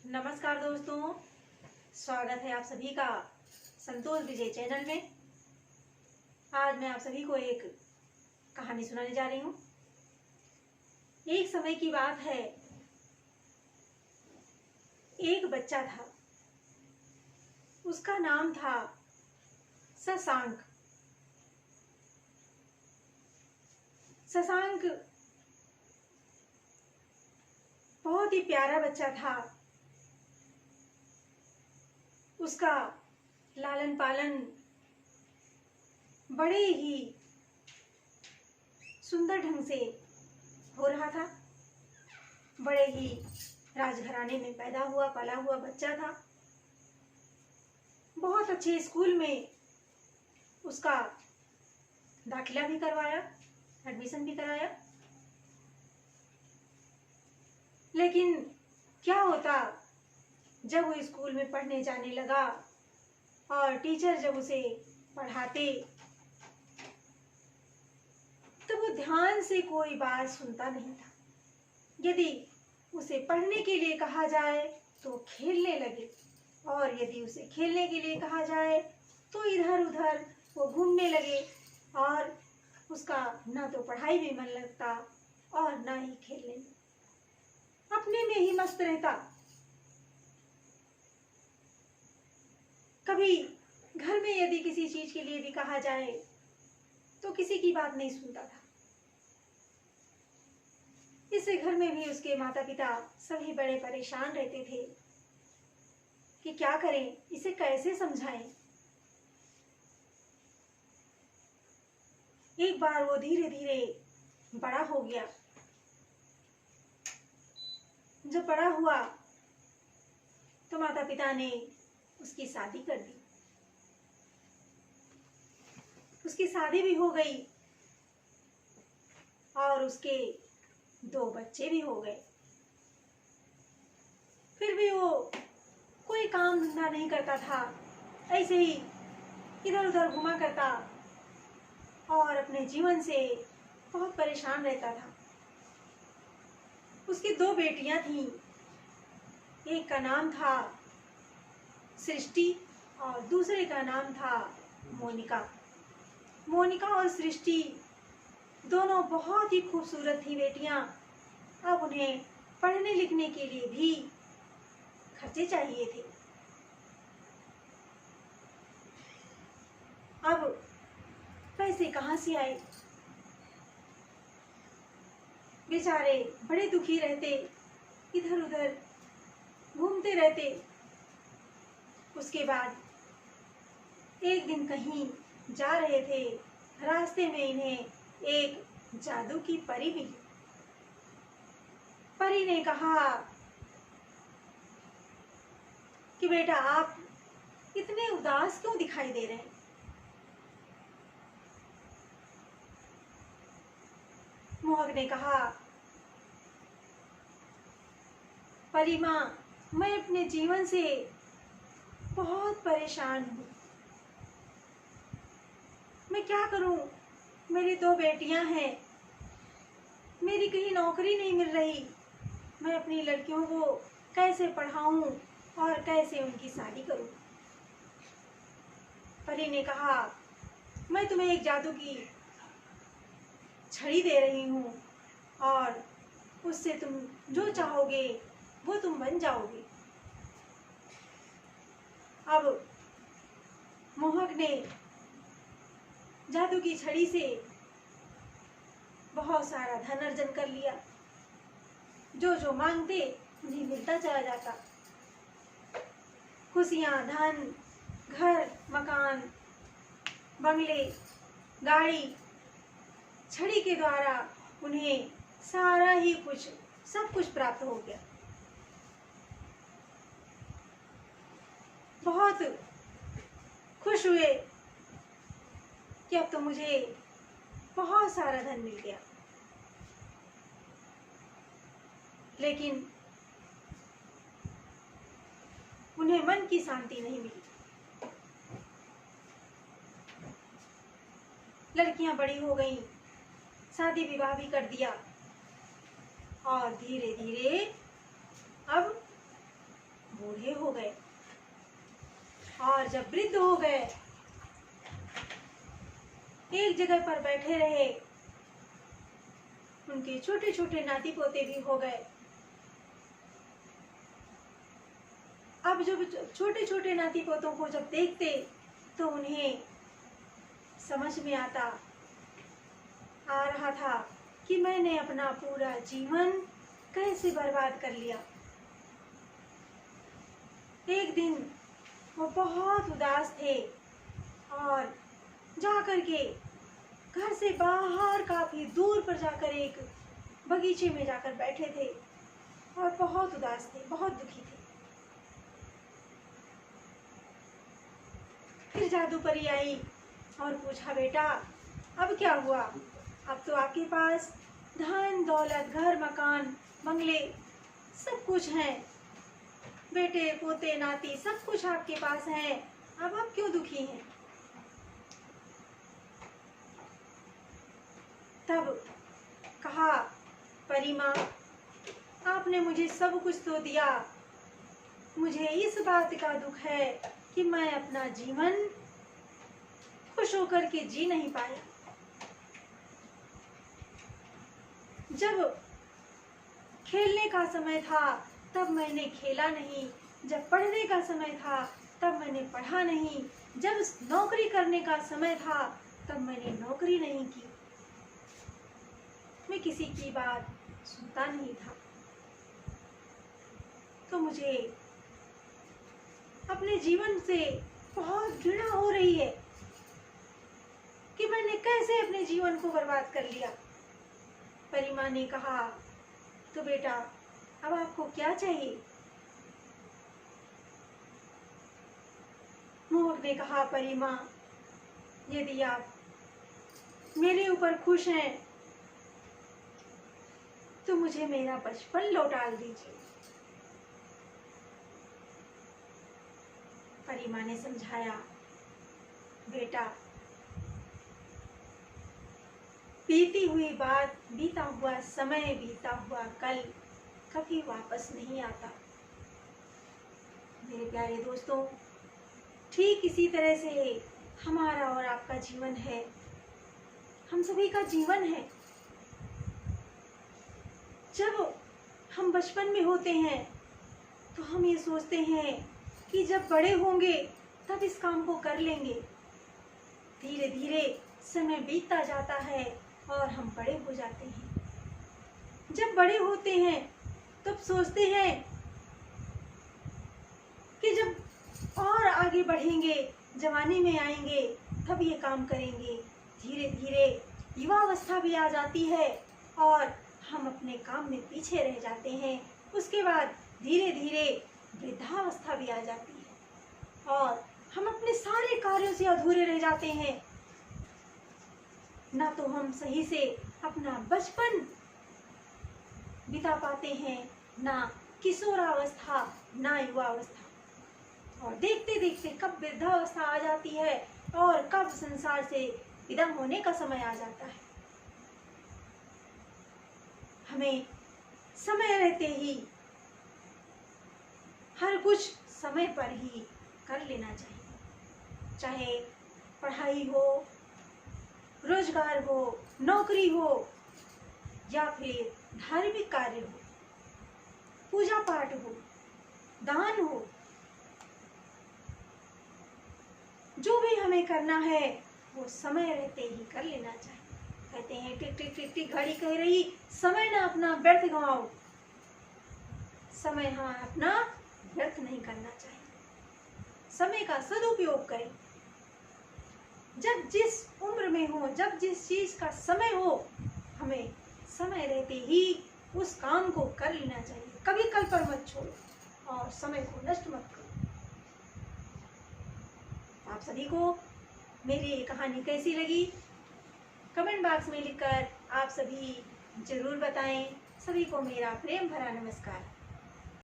नमस्कार दोस्तों, स्वागत है आप सभी का संतोष विजय चैनल में। आज मैं आप सभी को एक कहानी सुनाने जा रही हूँ। एक समय की बात है, एक बच्चा था। उसका नाम था शशांक। शशांक बहुत ही प्यारा बच्चा था। उसका लालन पालन बड़े ही सुंदर ढंग से हो रहा था। बड़े ही राजघराने में पैदा हुआ पला हुआ बच्चा था। बहुत अच्छे स्कूल में उसका दाखिला भी करवाया, एडमिशन भी कराया। लेकिन क्या होता, जब वो स्कूल में पढ़ने जाने लगा और टीचर जब उसे पढ़ाते तो वो ध्यान से कोई बात सुनता नहीं था। यदि उसे पढ़ने के लिए कहा जाए तो खेलने लगे, और यदि उसे खेलने के लिए कहा जाए तो इधर उधर वो घूमने लगे, और उसका ना तो पढ़ाई में मन लगता और ना ही खेलने में, अपने में ही मस्त रहता। कभी घर में यदि किसी चीज के लिए भी कहा जाए तो किसी की बात नहीं सुनता था। इससे घर में भी उसके माता पिता सभी बड़े परेशान रहते थे कि क्या करें, इसे कैसे समझाएं। एक बार वो धीरे धीरे बड़ा हो गया। जब बड़ा हुआ तो माता पिता ने उसकी शादी कर दी। उसकी शादी भी हो गई और उसके 2 बच्चे भी हो गए। फिर भी वो कोई काम धंधा नहीं करता था, ऐसे ही इधर उधर घुमा करता और अपने जीवन से बहुत परेशान रहता था। उसकी 2 बेटियां थीं। एक का नाम था सृष्टि और दूसरे का नाम था मोनिका। मोनिका और सृष्टि दोनों बहुत ही खूबसूरत थी बेटियां। अब उन्हें पढ़ने लिखने के लिए भी खर्चे चाहिए थे। अब पैसे कहाँ से आए? बेचारे बड़े दुखी रहते, इधर उधर घूमते रहते। उसके बाद एक दिन कहीं जा रहे थे, रास्ते में इन्हें एक जादू की परी मिली। परी ने कहा कि बेटा, आप इतने उदास क्यों दिखाई दे रहे हैं? मोहक ने कहा, परी माँ, मैं अपने जीवन से बहुत परेशान हूँ। मैं क्या करूँ? मेरी 2 बेटियां हैं, मेरी कहीं नौकरी नहीं मिल रही। मैं अपनी लड़कियों को कैसे पढ़ाऊं और कैसे उनकी शादी करूं? परी ने कहा, मैं तुम्हें एक जादू की छड़ी दे रही हूँ और उससे तुम जो चाहोगे वो तुम बन जाओगे। अब मोहक ने जादू की छड़ी से बहुत सारा धन अर्जन कर लिया। जो जो मांगते उन्हें मिलता चला जाता। खुशियां, धन, घर, मकान, बंगले, गाड़ी, छड़ी के द्वारा उन्हें सारा ही कुछ, सब कुछ प्राप्त हो गया। बहुत खुश हुए कि अब तो मुझे बहुत सारा धन मिल गया। लेकिन उन्हें मन की शांति नहीं मिली। लड़कियां बड़ी हो गईं, शादी विवाह भी कर दिया और धीरे धीरे अब जब वृद्ध हो गए, एक जगह पर बैठे रहे, उनके छोटे छोटे नाती पोते भी हो गए। अब जब छोटे छोटे नाती पोतों को जब देखते तो उन्हें समझ में आ रहा था कि मैंने अपना पूरा जीवन कैसे बर्बाद कर लिया। एक दिन वो बहुत उदास थे और जाकर के घर से बाहर काफी दूर पर जाकर एक बगीचे में जाकर बैठे थे और बहुत उदास थे, बहुत दुखी थे। फिर जादू परी आई और पूछा, बेटा अब क्या हुआ? अब तो आपके पास धन दौलत, घर मकान, बंगले सब कुछ है, बेटे पोते नाती सब कुछ आपके पास है, अब आप क्यों दुखी हैं? तब कहा, परी माँ आपने मुझे सब कुछ तो दिया, मुझे इस बात का दुख है कि मैं अपना जीवन खुश होकर के जी नहीं पाया। जब खेलने का समय था तब मैंने खेला नहीं, जब पढ़ने का समय था तब मैंने पढ़ा नहीं, जब नौकरी करने का समय था तब मैंने नौकरी नहीं की, मैं किसी की बात सुनता नहीं था। तो मुझे अपने जीवन से बहुत घृणा हो रही है कि मैंने कैसे अपने जीवन को बर्बाद कर लिया। परी माँ ने कहा, तो बेटा अब आपको क्या चाहिए? मोहक ने कहा, परी माँ यदि आप मेरे ऊपर खुश हैं तो मुझे मेरा बचपन लौटा दीजिए। परी माँ ने समझाया, बेटा बीती हुई बात, बीता हुआ समय, बीता हुआ कल कभी वापस नहीं आता। मेरे प्यारे दोस्तों, ठीक इसी तरह से हमारा और आपका जीवन है, हम सभी का जीवन है। जब हम बचपन में होते हैं तो हम ये सोचते हैं कि जब बड़े होंगे तब इस काम को कर लेंगे। धीरे धीरे समय बीतता जाता है और हम बड़े हो जाते हैं। जब बड़े होते हैं तब सोचते हैं कि जब और आगे बढ़ेंगे, जवानी में आएंगे तब ये काम करेंगे। धीरे धीरे युवावस्था भी आ जाती है और हम अपने काम में पीछे रह जाते हैं। उसके बाद धीरे धीरे वृद्धावस्था भी आ जाती है और हम अपने सारे कार्यों से अधूरे रह जाते हैं। ना तो हम सही से अपना बचपन बिता पाते हैं, ना किशोरावस्था, ना युवावस्था, और देखते देखते कब वृद्धावस्था आ जाती है और कब संसार से विदा होने का समय आ जाता है। हमें समय रहते ही हर कुछ समय पर ही कर लेना चाहिए, चाहे पढ़ाई हो, रोजगार हो, नौकरी हो या फिर धार्मिक कार्य हो, पूजा पाठ हो, दान हो, जो भी हमें करना है वो समय रहते ही कर लेना चाहिए। कहते हैं टिक टिक टिक टिक घड़ी कह रही, समय ना अपना व्यर्थ गवाओ। समय हाँ अपना व्यर्थ नहीं करना चाहिए, समय का सदुपयोग करें। जब जिस उम्र में हो, जब जिस चीज का समय हो, हमें समय रहते ही उस काम को कर लेना चाहिए। कभी कल पर मत छोड़ो और समय को नष्ट मत करो। आप सभी को मेरी ये कहानी कैसी लगी कमेंट बॉक्स में लिखकर आप सभी जरूर बताएं। सभी को मेरा प्रेम भरा नमस्कार।